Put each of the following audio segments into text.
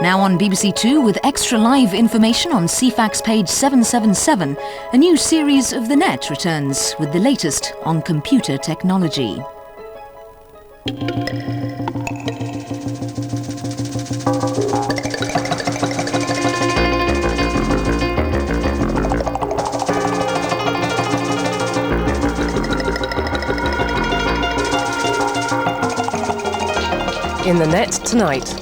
Now on BBC Two with extra live information on CFAX page 777, a new series of The Net returns with the latest on computer technology. In The Net tonight.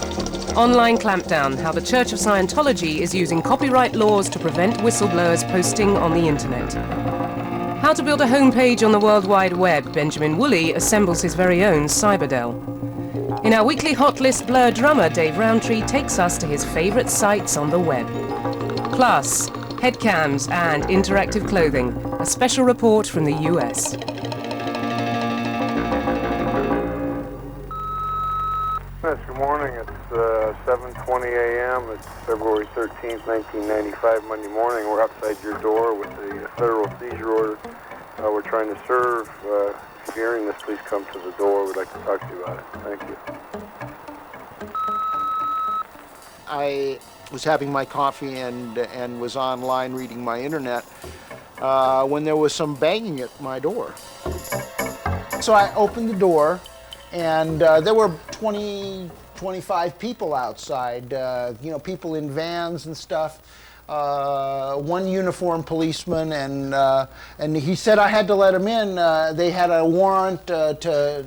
Online clampdown, how the Church of Scientology is using copyright laws to prevent whistleblowers posting on the internet. How to build a homepage on the World Wide Web, Benjamin Woolley assembles his very own Cyberdell. In our weekly Hot List, Blur drummer Dave Rowntree takes us to his favourite sites on the web. Plus, headcams and interactive clothing, a special report from the US. Yes, good morning. It's 7:20 a.m. It's February 13th, 1995, Monday morning. We're outside your door with a federal seizure order. We're trying to serve. If you're hearing this, please come to the door. We'd like to talk to you about it. Thank you. I was having my coffee and was online reading my internet when there was some banging at my door. So I opened the door, and there were 25 people outside, people in vans and stuff. One uniformed policeman, and he said I had to let him in. They had a warrant to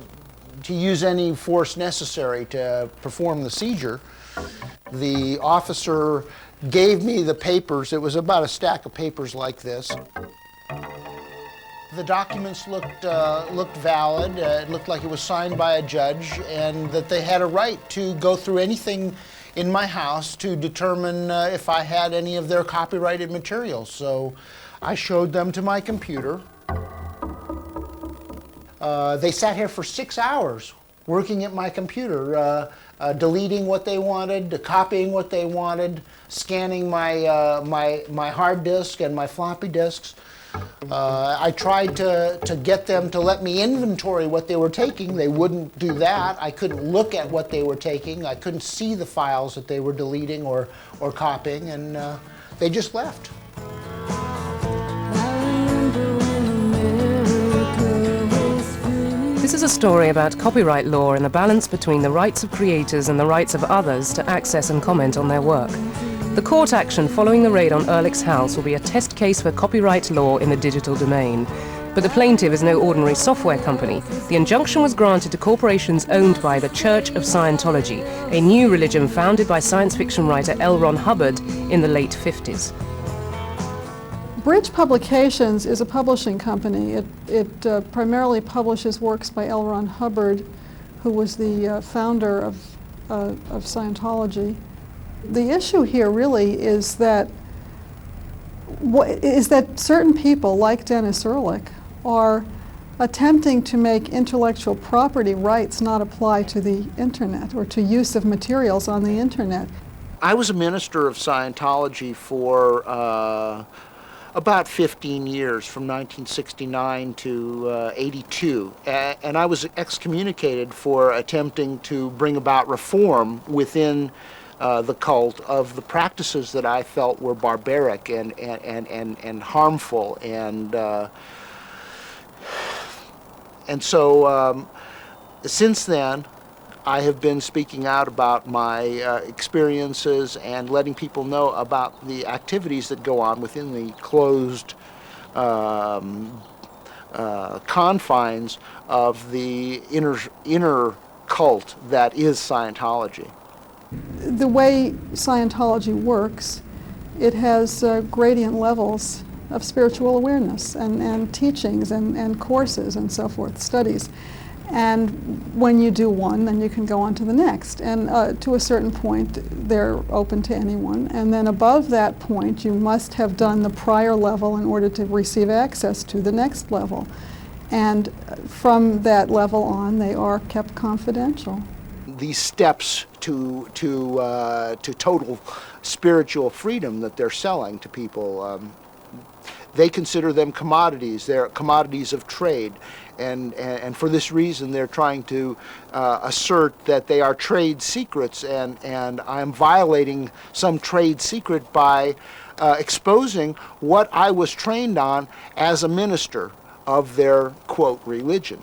use any force necessary to perform the seizure. The officer gave me the papers. It was about a stack of papers like this. The documents looked valid. It looked like it was signed by a judge, and that they had a right to go through anything in my house to determine if I had any of their copyrighted materials. So I showed them to my computer. They sat here for 6 hours working at my computer, deleting what they wanted, copying what they wanted, scanning my hard disk and my floppy disks. I tried to get them to let me inventory what they were taking. They wouldn't do that. I couldn't look at what they were taking. I couldn't see the files that they were deleting or copying, and they just left. This is a story about copyright law and the balance between the rights of creators and the rights of others to access and comment on their work. The court action following the raid on Ehrlich's house will be a test case for copyright law in the digital domain. But the plaintiff is no ordinary software company. The injunction was granted to corporations owned by the Church of Scientology, a new religion founded by science fiction writer L. Ron Hubbard in the late 50s. Bridge Publications is a publishing company. It primarily publishes works by L. Ron Hubbard, who was the founder of Scientology. The issue here really is that certain people, like Dennis Ehrlich, are attempting to make intellectual property rights not apply to the internet or to use of materials on the internet. I was a minister of Scientology for about 15 years, from 1969 to 82, and I was excommunicated for attempting to bring about reform within the cult of the practices that I felt were barbaric and harmful, and so since then I have been speaking out about my experiences and letting people know about the activities that go on within the closed confines of the inner cult that is Scientology. The way Scientology works, it has gradient levels of spiritual awareness and teachings and courses and so forth, studies. And when you do one, then you can go on to the next. And to a certain point, they're open to anyone. And then above that point, you must have done the prior level in order to receive access to the next level. And from that level on, they are kept confidential. These steps to total spiritual freedom that they're selling to people, they consider them commodities. They're commodities of trade, And for this reason, they're trying to assert that they are trade secrets, and I'm violating some trade secret by exposing what I was trained on as a minister of their, quote, religion.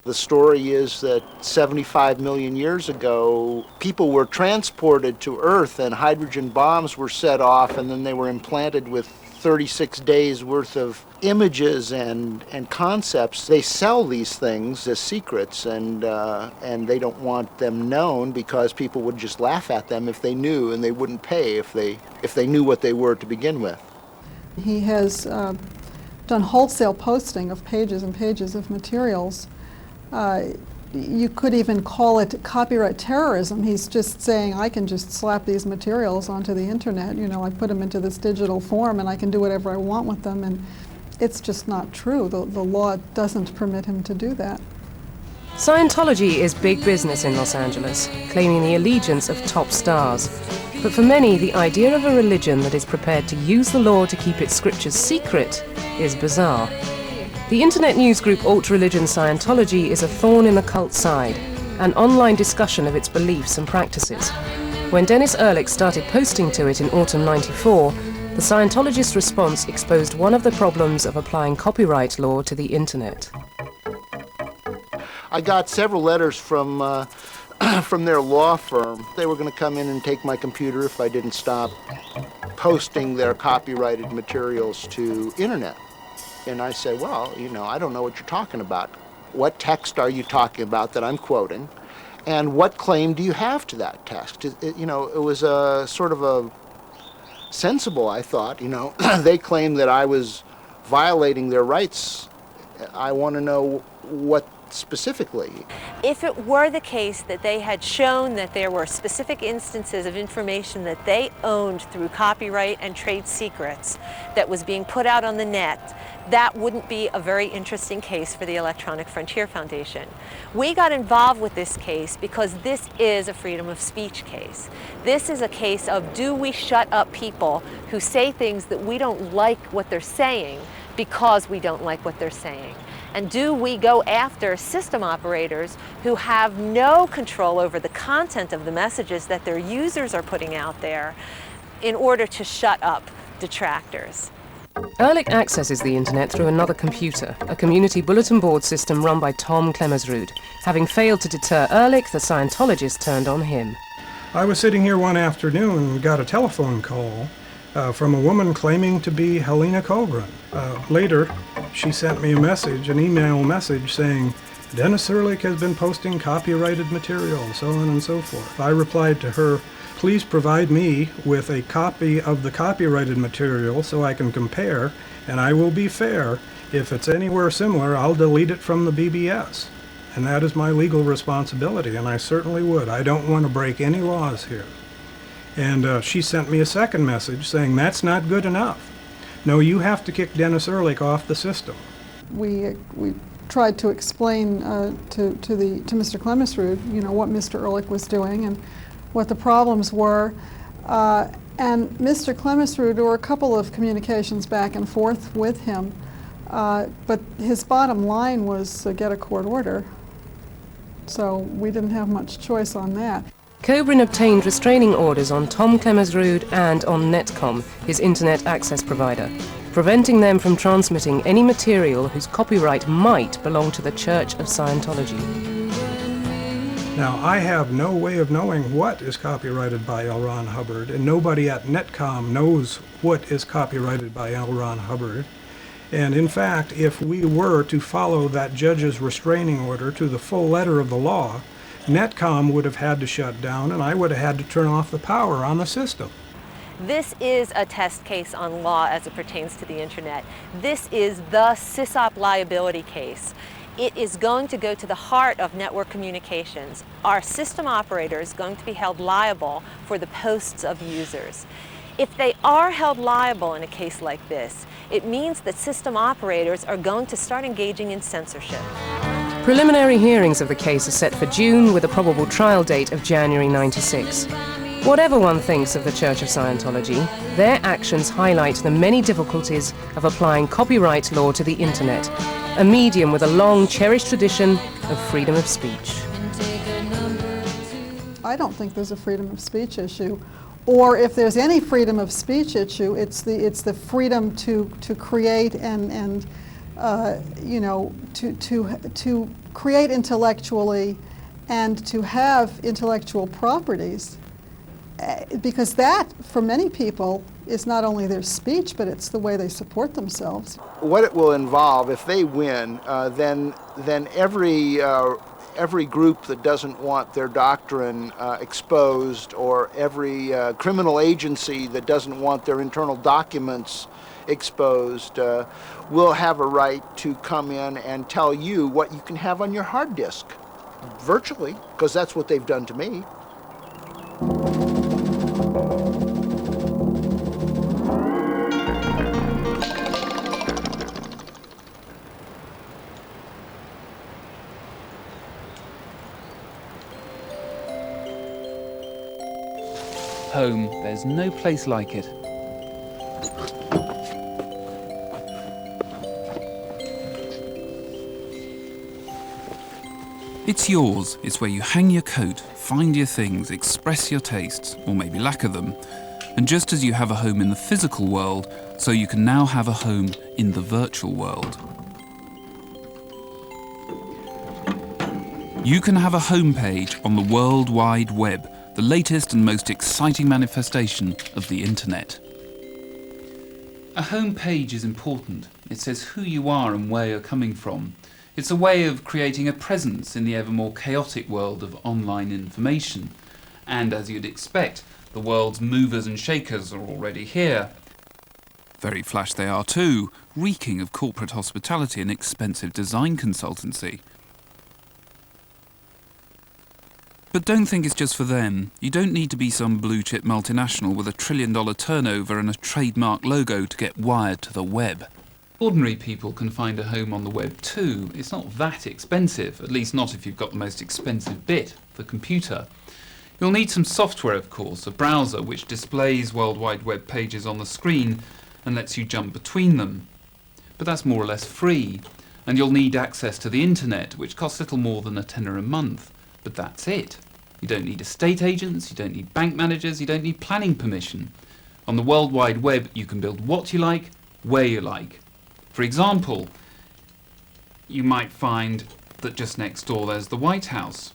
The story is that 75 million years ago, people were transported to Earth and hydrogen bombs were set off, and then they were implanted with 36 days worth of images and concepts. They sell these things as secrets, and they don't want them known because people would just laugh at them if they knew, and they wouldn't pay if they knew what they were to begin with. He has done wholesale posting of pages and pages of materials. You could even call it copyright terrorism. He's just saying, I can just slap these materials onto the internet. You know, I put them into this digital form and I can do whatever I want with them. And it's just not true. The law doesn't permit him to do that. Scientology is big business in Los Angeles, claiming the allegiance of top stars. But for many, the idea of a religion that is prepared to use the law to keep its scriptures secret is bizarre. The internet news group alt-religion Scientology is a thorn in the cult side, an online discussion of its beliefs and practices. When Dennis Ehrlich started posting to it in autumn '94, the Scientologist response exposed one of the problems of applying copyright law to the internet. I got several letters from their law firm. They were going to come in and take my computer if I didn't stop posting their copyrighted materials to internet. And I said, well, you know, I don't know what you're talking about. What text are you talking about that I'm quoting? And what claim do you have to that text? It was a sort of a sensible, I thought. You know, they claim that I was violating their rights. I want to know what specifically. If it were the case that they had shown that there were specific instances of information that they owned through copyright and trade secrets that was being put out on the net, that wouldn't be a very interesting case for the Electronic Frontier Foundation. We got involved with this case because this is a freedom of speech case. This is a case of, do we shut up people who say things that we don't like what they're saying because we don't like what they're saying? And do we go after system operators who have no control over the content of the messages that their users are putting out there in order to shut up detractors? Ehrlich accesses the internet through another computer, a community bulletin board system run by Tom Klemmersrud. Having failed to deter Ehrlich, the Scientologist turned on him. I was sitting here one afternoon and got a telephone call from a woman claiming to be Helena Kogren. Later, she sent me an email message saying, Dennis Ehrlich has been posting copyrighted material, so on and so forth. I replied to her, please provide me with a copy of the copyrighted material so I can compare, and I will be fair. If it's anywhere similar, I'll delete it from the BBS. And that is my legal responsibility, and I certainly would. I don't want to break any laws here. And she sent me a second message saying, that's not good enough. No, you have to kick Dennis Ehrlich off the system. We tried to explain to Mr. Klemmersrud, you know, what Mr. Ehrlich was doing and what the problems were. And Mr. Klemmersrud, there were a couple of communications back and forth with him, but his bottom line was get a court order. So we didn't have much choice on that. Kobrin obtained restraining orders on Tom Klemmersrud and on Netcom, his internet access provider, preventing them from transmitting any material whose copyright might belong to the Church of Scientology. Now, I have no way of knowing what is copyrighted by L. Ron Hubbard, and nobody at Netcom knows what is copyrighted by L. Ron Hubbard. And in fact, if we were to follow that judge's restraining order to the full letter of the law, Netcom would have had to shut down, and I would have had to turn off the power on the system. This is a test case on law as it pertains to the internet. This is the SysOp liability case. It is going to go to the heart of network communications. Our system operator is going to be held liable for the posts of users. If they are held liable in a case like this, it means that system operators are going to start engaging in censorship. Preliminary hearings of the case are set for June with a probable trial date of January '96. Whatever one thinks of the Church of Scientology, their actions highlight the many difficulties of applying copyright law to the internet, a medium with a long cherished tradition of freedom of speech. I don't think there's a freedom of speech issue, or if there's any freedom of speech issue, it's the freedom to create and you know, to create intellectually and to have intellectual properties, because that for many people is not only their speech, but it's the way they support themselves. What it will involve, if they win, then every group that doesn't want their doctrine exposed, or every criminal agency that doesn't want their internal documents exposed, will have a right to come in and tell you what you can have on your hard disk, virtually, because that's what they've done to me. Home, there's no place like it. It's yours. It's where you hang your coat, find your things, express your tastes, or maybe lack of them. And just as you have a home in the physical world, so you can now have a home in the virtual world. You can have a homepage on the World Wide Web, the latest and most exciting manifestation of the internet. A homepage is important. It says who you are and where you're coming from. It's a way of creating a presence in the ever more chaotic world of online information. And as you'd expect, the world's movers and shakers are already here. Very flash they are too, reeking of corporate hospitality and expensive design consultancy. But don't think it's just for them. You don't need to be some blue-chip multinational with $1 trillion turnover and a trademark logo to get wired to the web. Ordinary people can find a home on the web too. It's not that expensive, at least not if you've got the most expensive bit, the computer. You'll need some software, of course, a browser which displays World Wide Web pages on the screen and lets you jump between them. But that's more or less free, and you'll need access to the internet, which costs little more than $10 a month. But that's it. You don't need estate agents, you don't need bank managers, you don't need planning permission. On the World Wide Web, you can build what you like, where you like. For example, you might find that just next door there's the White House.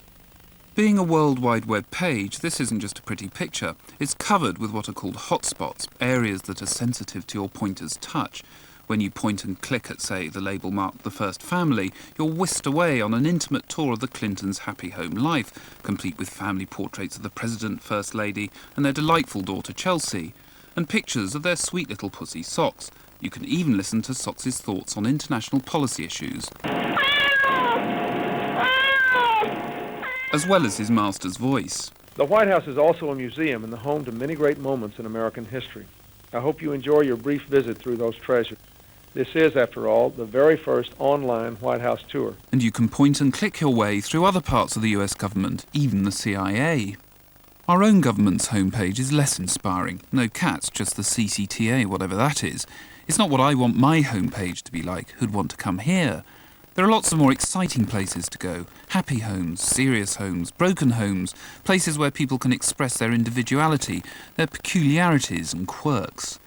Being a World Wide Web page, this isn't just a pretty picture. It's covered with what are called hotspots, areas that are sensitive to your pointer's touch. When you point and click at, say, the label marked The First Family, you're whisked away on an intimate tour of the Clintons' happy home life, complete with family portraits of the President, First Lady, and their delightful daughter Chelsea, and pictures of their sweet little pussy Socks. You can even listen to Socks' thoughts on international policy issues, as well as his master's voice. The White House is also a museum and the home to many great moments in American history. I hope you enjoy your brief visit through those treasures. This is, after all, the very first online White House tour. And you can point and click your way through other parts of the US government, even the CIA. Our own government's homepage is less inspiring. No cats, just the CCTA, whatever that is. It's not what I want my homepage to be like. Who'd want to come here? There are lots of more exciting places to go. Happy homes, serious homes, broken homes, places where people can express their individuality, their peculiarities and quirks.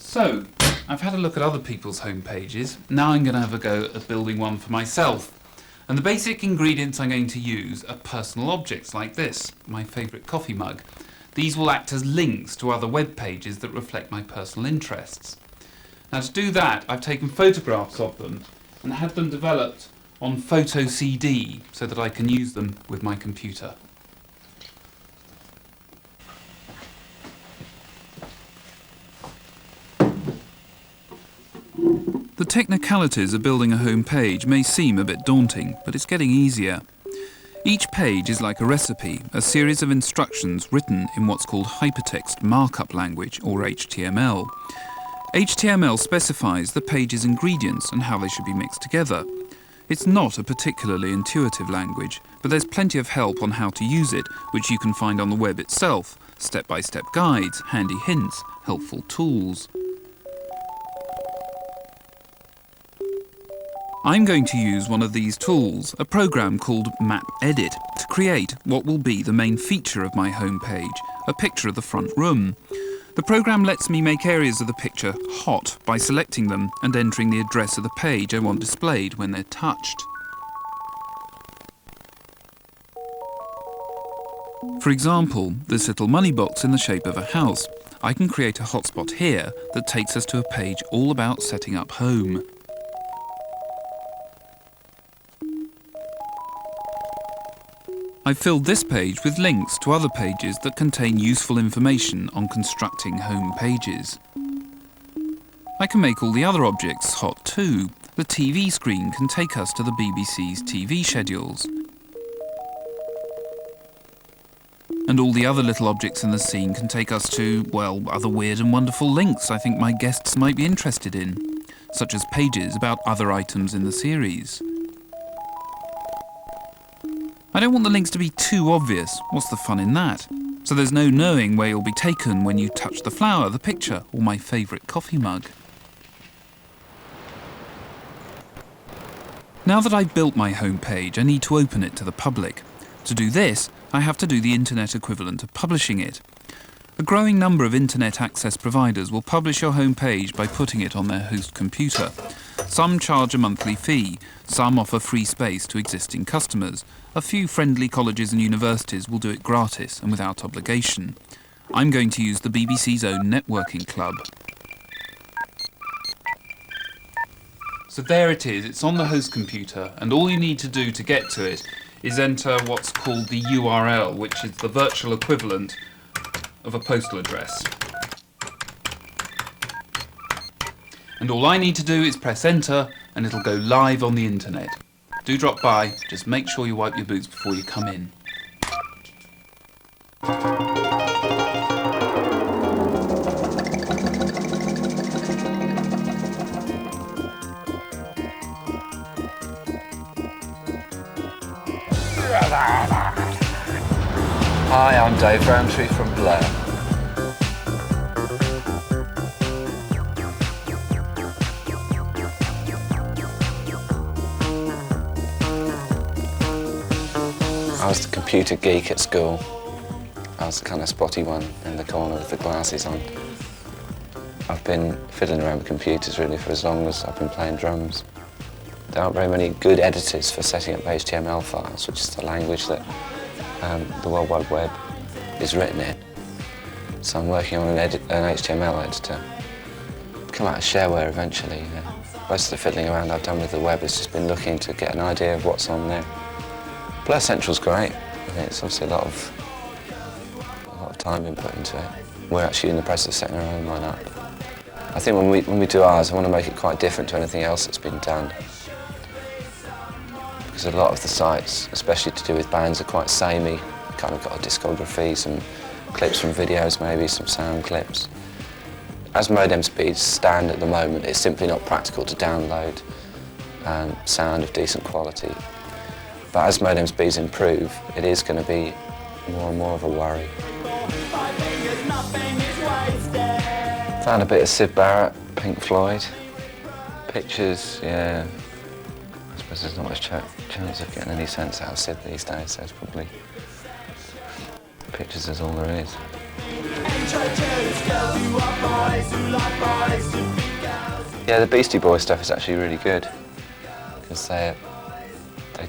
So, I've had a look at other people's homepages. Now I'm going to have a go at building one for myself. And the basic ingredients I'm going to use are personal objects like this, my favourite coffee mug. These will act as links to other web pages that reflect my personal interests. Now to do that, I've taken photographs of them and had them developed on photo CD so that I can use them with my computer. The technicalities of building a home page may seem a bit daunting, but it's getting easier. Each page is like a recipe, a series of instructions written in what's called hypertext markup language, or HTML. HTML specifies the page's ingredients and how they should be mixed together. It's not a particularly intuitive language, but there's plenty of help on how to use it, which you can find on the web itself. Step-by-step guides, handy hints, helpful tools. I'm going to use one of these tools, a program called MapEdit, to create what will be the main feature of my home page, a picture of the front room. The program lets me make areas of the picture hot by selecting them and entering the address of the page I want displayed when they're touched. For example, this little money box in the shape of a house. I can create a hotspot here that takes us to a page all about setting up home. I've filled this page with links to other pages that contain useful information on constructing home pages. I can make all the other objects hot too. The TV screen can take us to the BBC's TV schedules. And all the other little objects in the scene can take us to, well, other weird and wonderful links I think my guests might be interested in, such as pages about other items in the series. I don't want the links to be too obvious. What's the fun in that? So there's no knowing where you'll be taken when you touch the flower, the picture, or my favourite coffee mug. Now that I've built my home page, I need to open it to the public. To do this, I have to do the internet equivalent of publishing it. A growing number of internet access providers will publish your home page by putting it on their host computer. Some charge a monthly fee, some offer free space to existing customers. A few friendly colleges and universities will do it gratis and without obligation. I'm going to use the BBC's own networking club. So there it is, it's on the host computer, and all you need to do to get to it is enter what's called the URL, which is the virtual equivalent of a postal address. And all I need to do is press enter and it'll go live on the internet. Do drop by, just make sure you wipe your boots before you come in. Hi, I'm Dave Rowntree from Blair. I was the computer geek at school. I was the kind of spotty one in the corner with the glasses on. I've been fiddling around with computers really for as long as I've been playing drums. There aren't very many good editors for setting up HTML files, which is the language that the World Wide Web is written in. So I'm working on an HTML editor. Come out of shareware eventually. Most of the fiddling around I've done with the web has just been looking to get an idea of what's on there. Blur Central's great. It's obviously a lot of time been put into it. We're actually in the process of setting our own one up. I think when we do ours, I want to make it quite different to anything else that's been done. Because a lot of the sites, especially to do with bands, are quite samey. Kind of got a discography, some clips from videos maybe, some sound clips. As modem speeds stand at the moment, it's simply not practical to download sound of decent quality. But as modem speeds improve, it is going to be more and more of a worry. Found a bit of Syd Barrett, Pink Floyd. Pictures, yeah. I suppose there's not much chance of getting any sense out of Syd these days, so it's probably pictures is all there is. Yeah, the Beastie Boys stuff is actually really good because they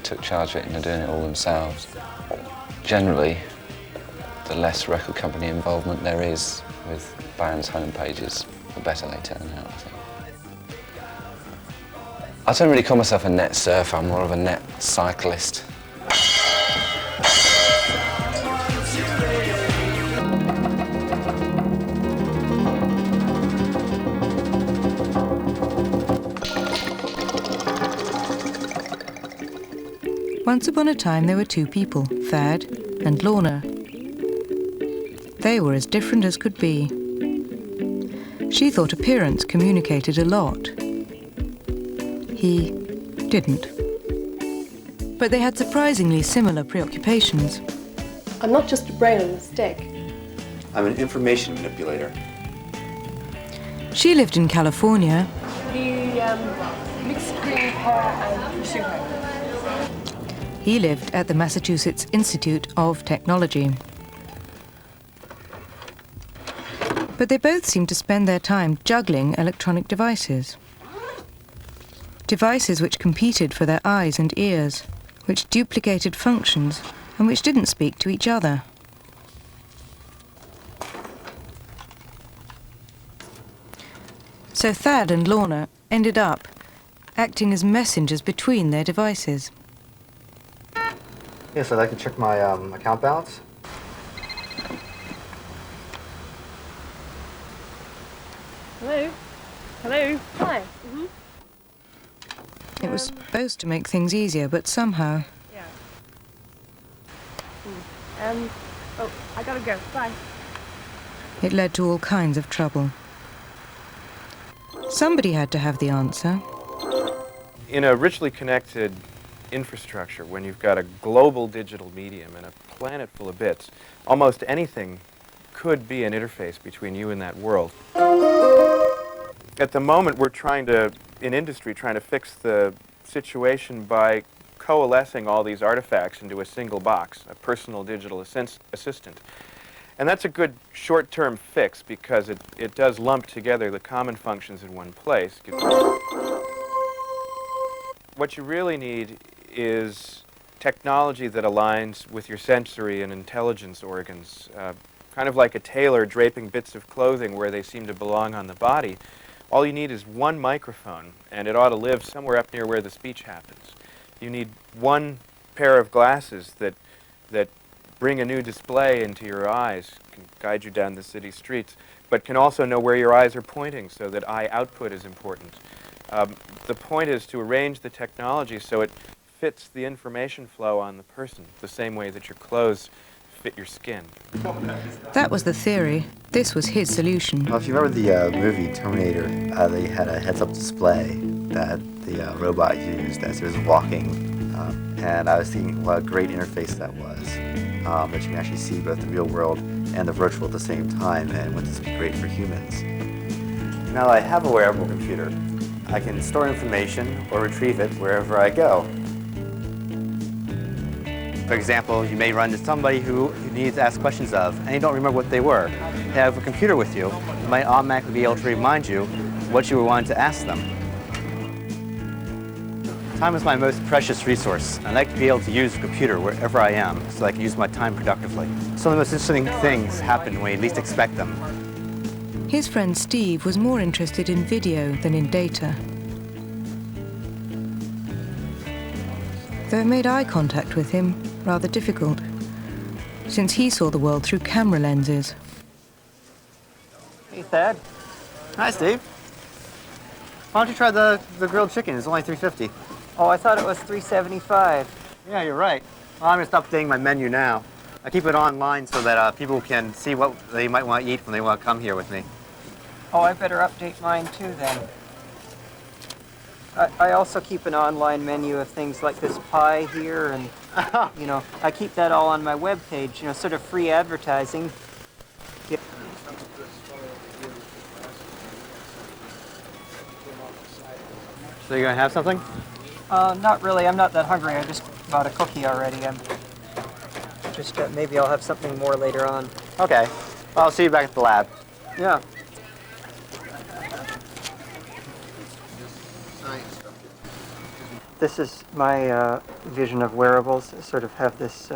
took charge of it and they're doing it all themselves. Generally, the less record company involvement there is with bands' home pages, the better they turn out, I think. I don't really call myself a net surfer, I'm more of a net cyclist. Once upon a time there were two people, Thad and Lorna. They were as different as could be. She thought appearance communicated a lot. He didn't. But they had surprisingly similar preoccupations. I'm not just a brain on a stick. I'm an information manipulator. She lived in California. The mixed green pear and prosciutto. He lived at the Massachusetts Institute of Technology. But they both seemed to spend their time juggling electronic devices. Devices which competed for their eyes and ears, which duplicated functions, and which didn't speak to each other. So Thad and Lorna ended up acting as messengers between their devices. Yes, I'd like to check my account balance. Hello? Hello? Hi. It was supposed to make things easier, but somehow... Yeah. Oh, I gotta go. Bye. It led to all kinds of trouble. Somebody had to have the answer. In a richly connected infrastructure, when you've got a global digital medium and a planet full of bits, almost anything could be an interface between you and that world. At the moment, we're in industry, trying to fix the situation by coalescing all these artifacts into a single box, a personal digital assistant. And that's a good short-term fix because it does lump together the common functions in one place. What you really need is technology that aligns with your sensory and intelligence organs, kind of like a tailor draping bits of clothing where they seem to belong on the body. All you need is one microphone, and it ought to live somewhere up near where the speech happens. You need one pair of glasses that bring a new display into your eyes, can guide you down the city streets, but can also know where your eyes are pointing so that eye output is important. The point is to arrange the technology so it fits the information flow on the person, the same way that your clothes fit your skin. That was the theory. This was his solution. Well, if you remember the movie Terminator, they had a heads-up display that the robot used as it was walking, and I was thinking what a great interface that was, that you can actually see both the real world and the virtual at the same time, and wouldn't this be great for humans? Now that I have a wearable computer, I can store information or retrieve it wherever I go. For example, you may run into somebody who you need to ask questions of, and you don't remember what they were. You have a computer with you, it might automatically be able to remind you what you wanted to ask them. Time is my most precious resource. I like to be able to use a computer wherever I am, so I can use my time productively. Some of the most interesting things happen when you least expect them. His friend Steve was more interested in video than in data. Though it made eye contact with him rather difficult, since he saw the world through camera lenses. Hey, Thad. Hi, Steve. Why don't you try the grilled chicken? It's only $3.50. Oh, I thought it was $3.75. Yeah, you're right. Well, I'm just updating my menu now. I keep it online so that people can see what they might want to eat when they want to come here with me. Oh, I better update mine too then. I also keep an online menu of things like this pie here, and you know, I keep that all on my web page, you know, sort of free advertising. Yeah. So you're gonna have something? Not really. I'm not that hungry. I just bought a cookie already. I'm just maybe I'll have something more later on. Okay. Well, I'll see you back at the lab. Yeah. This is my vision of wearables. I sort of have this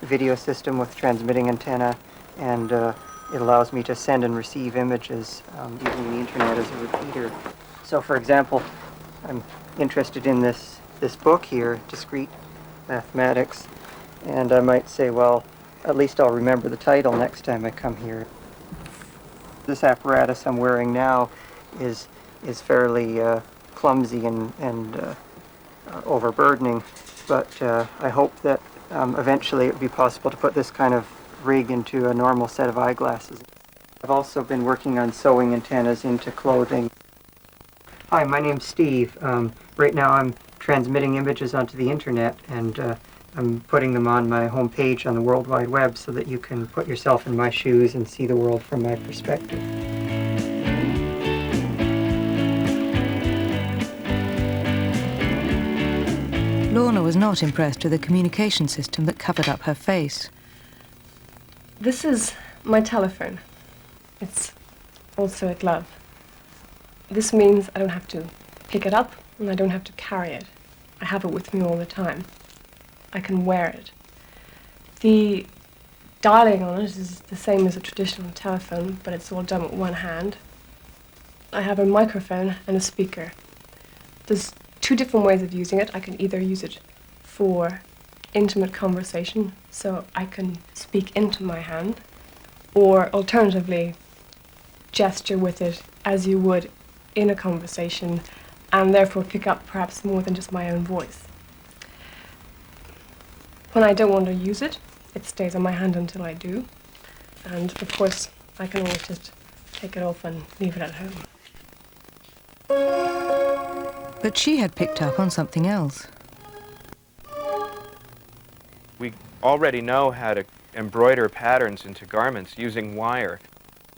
video system with transmitting antenna, and it allows me to send and receive images using the internet as a repeater. So, for example, I'm interested in this book here, Discrete Mathematics, and I might say, well, at least I'll remember the title next time I come here. This apparatus I'm wearing now is fairly clumsy and overburdening, but I hope that eventually it would be possible to put this kind of rig into a normal set of eyeglasses. I've also been working on sewing antennas into clothing. Hi, my name's Steve. Right now I'm transmitting images onto the internet, and I'm putting them on my homepage on the World Wide Web so that you can put yourself in my shoes and see the world from my perspective. Lorna was not impressed with the communication system that covered up her face. This is my telephone. It's also a glove. This means I don't have to pick it up and I don't have to carry it. I have it with me all the time. I can wear it. The dialing on it is the same as a traditional telephone, but it's all done with one hand. I have a microphone and a speaker. There's two different ways of using it. I can either use it for intimate conversation, so I can speak into my hand, or alternatively gesture with it as you would in a conversation, and therefore pick up perhaps more than just my own voice. When I don't want to use it, it stays on my hand until I do, and of course I can always just take it off and leave it at home. But she had picked up on something else. We already know how to embroider patterns into garments using wire.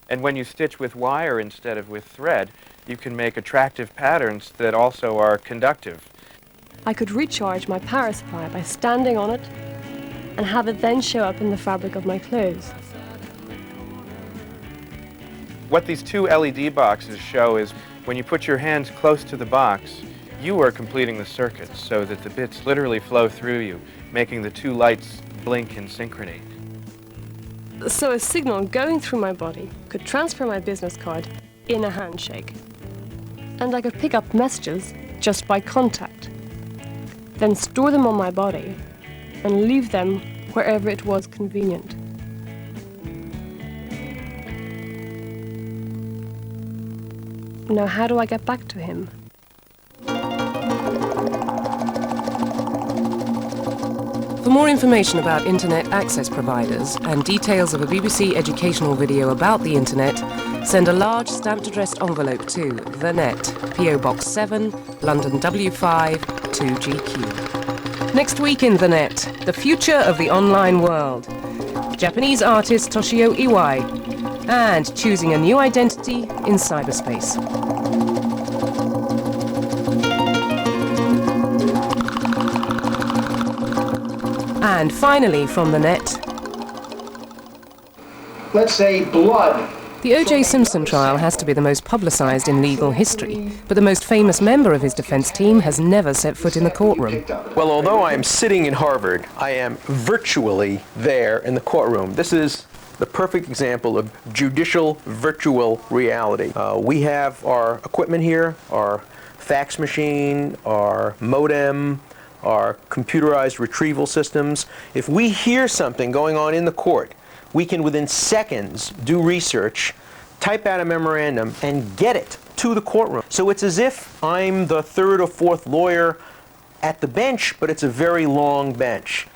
And when you stitch with wire instead of with thread, you can make attractive patterns that also are conductive. I could recharge my power supply by standing on it and have it then show up in the fabric of my clothes. What these two LED boxes show is when you put your hands close to the box, you are completing the circuit so that the bits literally flow through you, making the two lights blink in synchrony. So a signal going through my body could transfer my business card in a handshake. And I could pick up messages just by contact, then store them on my body and leave them wherever it was convenient. Now, how do I get back to him? For more information about internet access providers and details of a BBC educational video about the internet, send a large stamped addressed envelope to The Net, PO Box 7, London W5 2GQ. Next week in The Net, the future of the online world. Japanese artist Toshio Iwai, and choosing a new identity in cyberspace. And finally from The Net, let's say blood. The O.J. Simpson trial has to be the most publicised in legal history, but the most famous member of his defence team has never set foot in the courtroom. Well, although I am sitting in Harvard, I am virtually there in the courtroom. This is the perfect example of judicial virtual reality. We have our equipment here, our fax machine, our modem, our computerized retrieval systems. If we hear something going on in the court, we can within seconds do research, type out a memorandum, and get it to the courtroom. So it's as if I'm the third or fourth lawyer at the bench, but it's a very long bench.